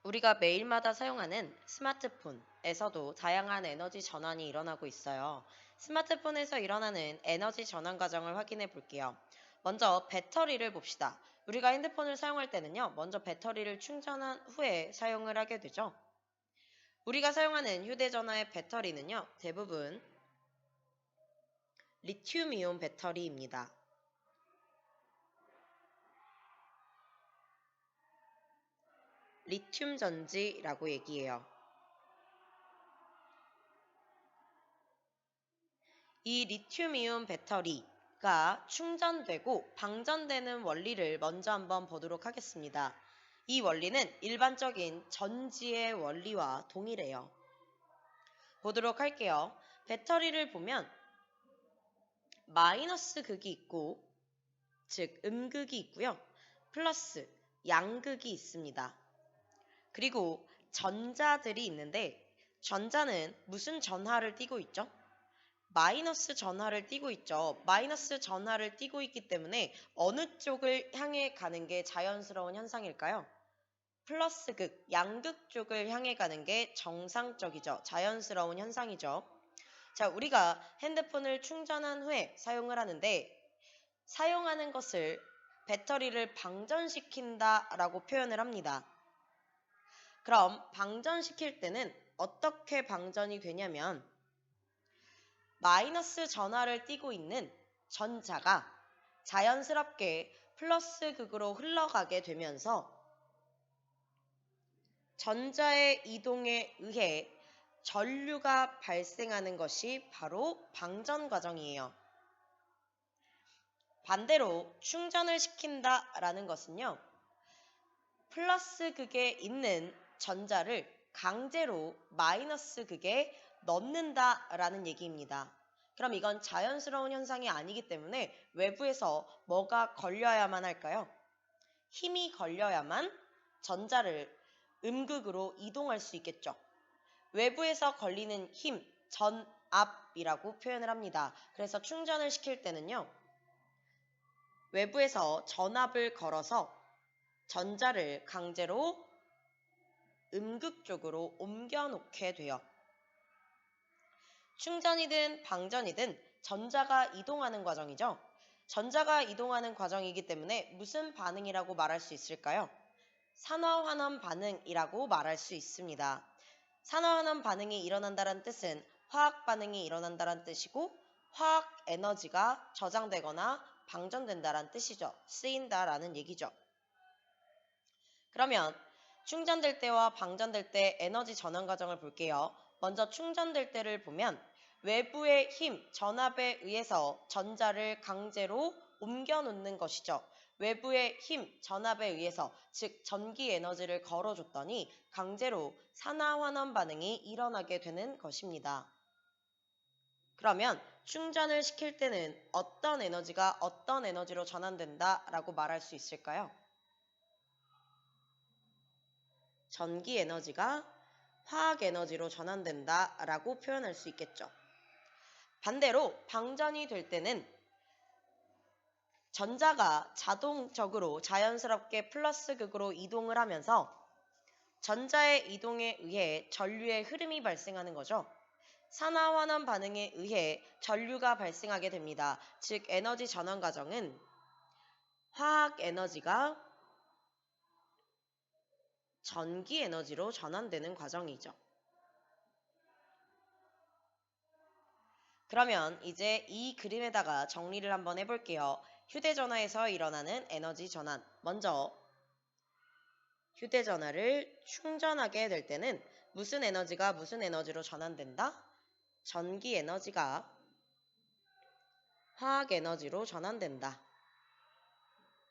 우리가 매일마다 사용하는 스마트폰에서도 다양한 에너지 전환이 일어나고 있어요. 스마트폰에서 일어나는 에너지 전환 과정을 확인해 볼게요. 먼저 배터리를 봅시다. 우리가 핸드폰을 사용할 때는요, 먼저 배터리를 충전한 후에 사용을 하게 되죠. 우리가 사용하는 휴대전화의 배터리는요, 대부분 리튬이온 배터리입니다. 리튬 전지라고 얘기해요. 이 리튬이온 배터리가 충전되고 방전되는 원리를 먼저 한번 보도록 하겠습니다. 이 원리는 일반적인 전지의 원리와 동일해요. 보도록 할게요. 배터리를 보면 마이너스 극이 있고, 즉 음극이 있고요. 플러스 양극이 있습니다. 그리고 전자들이 있는데 전자는 무슨 전하를 띠고 있죠? 마이너스 전하를 띠고 있죠. 마이너스 전하를 띠고 있기 때문에 어느 쪽을 향해 가는 게 자연스러운 현상일까요? 플러스 극, 양극 쪽을 향해 가는 게 정상적이죠. 자연스러운 현상이죠. 자, 우리가 핸드폰을 충전한 후에 사용을 하는데 사용하는 것을 배터리를 방전시킨다라고 표현을 합니다. 그럼 방전시킬 때는 어떻게 방전이 되냐면 마이너스 전하를 띠고 있는 전자가 자연스럽게 플러스 극으로 흘러가게 되면서 전자의 이동에 의해 전류가 발생하는 것이 바로 방전 과정이에요. 반대로 충전을 시킨다라는 것은요, 플러스 극에 있는 전자를 강제로 마이너스 극에 넣는다라는 얘기입니다. 그럼 이건 자연스러운 현상이 아니기 때문에 외부에서 뭐가 걸려야만 할까요? 힘이 걸려야만 전자를 음극으로 이동할 수 있겠죠. 외부에서 걸리는 힘, 전압이라고 표현을 합니다. 그래서 충전을 시킬 때는요, 외부에서 전압을 걸어서 전자를 강제로 음극 쪽으로 옮겨 놓게 돼요. 충전이든 방전이든 전자가 이동하는 과정이죠. 전자가 이동하는 과정이기 때문에 무슨 반응이라고 말할 수 있을까요? 산화환원 반응이라고 말할 수 있습니다. 산화환원 반응이 일어난다는 뜻은 화학 반응이 일어난다는 뜻이고 화학 에너지가 저장되거나 방전된다는 뜻이죠. 쓰인다라는 얘기죠. 그러면 충전될 때와 방전될 때 에너지 전환 과정을 볼게요. 먼저 충전될 때를 보면 외부의 힘, 전압에 의해서 전자를 강제로 옮겨 놓는 것이죠. 외부의 힘, 전압에 의해서, 즉 전기 에너지를 걸어줬더니 강제로 산화환원 반응이 일어나게 되는 것입니다. 그러면 충전을 시킬 때는 어떤 에너지가 어떤 에너지로 전환된다라고 말할 수 있을까요? 전기 에너지가 화학 에너지로 전환된다라고 표현할 수 있겠죠. 반대로 방전이 될 때는 전자가 자동적으로 자연스럽게 플러스 극으로 이동을 하면서 전자의 이동에 의해 전류의 흐름이 발생하는 거죠. 산화환원 반응에 의해 전류가 발생하게 됩니다. 즉 에너지 전환 과정은 화학 에너지가 전기 에너지로 전환되는 과정이죠. 그러면 이제 이 그림에다가 정리를 한번 해볼게요. 휴대전화에서 일어나는 에너지 전환. 먼저 휴대전화를 충전하게 될 때는 무슨 에너지가 무슨 에너지로 전환된다? 전기 에너지가 화학 에너지로 전환된다.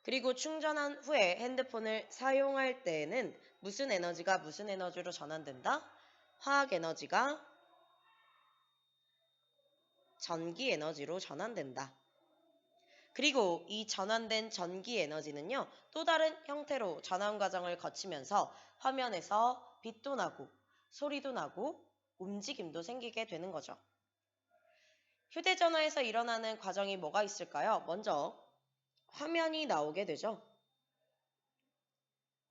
그리고 충전한 후에 핸드폰을 사용할 때에는 무슨 에너지가 무슨 에너지로 전환된다? 화학 에너지가 전기 에너지로 전환된다. 그리고 이 전환된 전기 에너지는요, 또 다른 형태로 전환 과정을 거치면서 화면에서 빛도 나고 소리도 나고 움직임도 생기게 되는 거죠. 휴대전화에서 일어나는 과정이 뭐가 있을까요? 먼저 화면이 나오게 되죠.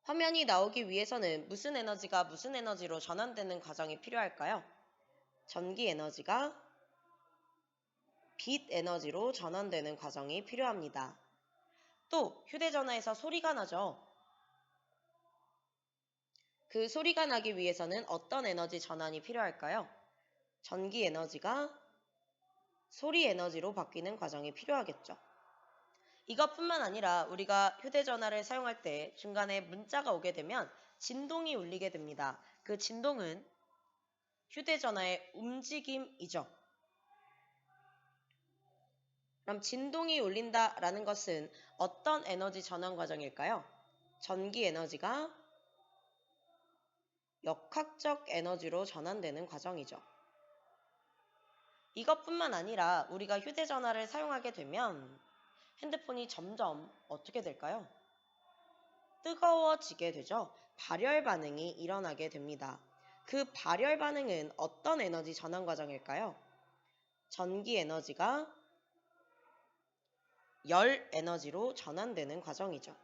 화면이 나오기 위해서는 무슨 에너지가 무슨 에너지로 전환되는 과정이 필요할까요? 전기 에너지가 빛 에너지로 전환되는 과정이 필요합니다. 또 휴대전화에서 소리가 나죠. 그 소리가 나기 위해서는 어떤 에너지 전환이 필요할까요? 전기 에너지가 소리 에너지로 바뀌는 과정이 필요하겠죠. 이것뿐만 아니라 우리가 휴대전화를 사용할 때 중간에 문자가 오게 되면 진동이 울리게 됩니다. 그 진동은 휴대전화의 움직임이죠. 그럼 진동이 울린다라는 것은 어떤 에너지 전환 과정일까요? 전기 에너지가 역학적 에너지로 전환되는 과정이죠. 이것뿐만 아니라 우리가 휴대전화를 사용하게 되면 핸드폰이 점점 어떻게 될까요? 뜨거워지게 되죠. 발열 반응이 일어나게 됩니다. 그 발열 반응은 어떤 에너지 전환 과정일까요? 전기 에너지가 열 에너지로 전환되는 과정이죠.